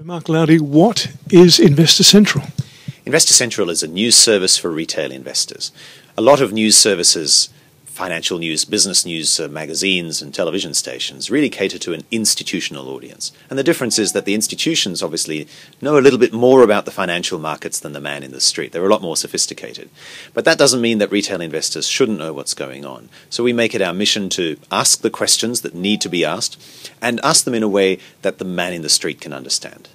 Mark Laudi, what is Investor Central? Investor Central is a news service for retail investors. A lot of news services, financial news, business news, magazines and television stations really cater to an institutional audience. And the difference is that the institutions obviously know a little bit more about the financial markets than the man in the street. They're a lot more sophisticated. But that doesn't mean that retail investors shouldn't know what's going on. So we make it our mission to ask the questions that need to be asked and ask them in a way that the man in the street can understand.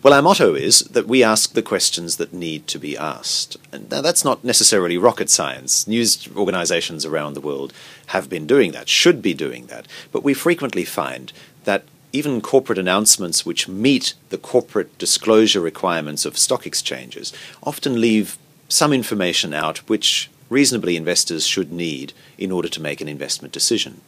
Well, our motto is that we ask the questions that need to be asked. And now, that's not necessarily rocket science. News organizations around the world have been doing that, should be doing that. But we frequently find that even corporate announcements which meet the corporate disclosure requirements of stock exchanges often leave some information out which reasonably investors should need in order to make an investment decision.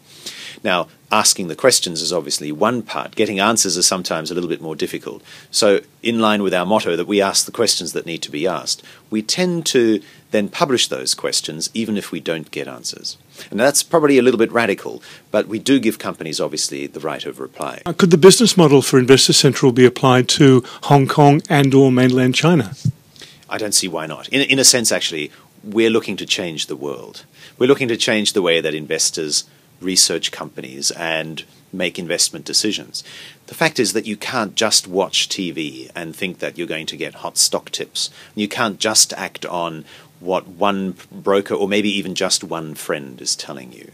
Now, asking the questions is obviously one part. Getting answers is sometimes a little bit more difficult. So, in line with our motto that we ask the questions that need to be asked, we tend to then publish those questions even if we don't get answers. And that's probably a little bit radical, but we do give companies obviously the right of reply. Could the business model for Investor Central be applied to Hong Kong and/or mainland China? I don't see why not. In a sense, actually, we're looking to change the world. We're looking to change the way that investors research companies and make investment decisions. The fact is that you can't just watch TV and think that you're going to get hot stock tips. You can't just act on what one broker or maybe even just one friend is telling you.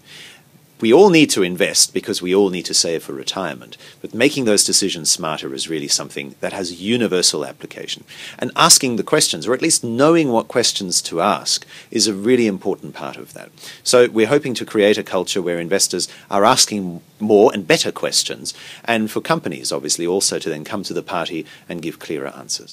We all need to invest because we all need to save for retirement, but making those decisions smarter is really something that has universal application. And asking the questions, or at least knowing what questions to ask, is a really important part of that. So we're hoping to create a culture where investors are asking more and better questions, and for companies, obviously, also to then come to the party and give clearer answers.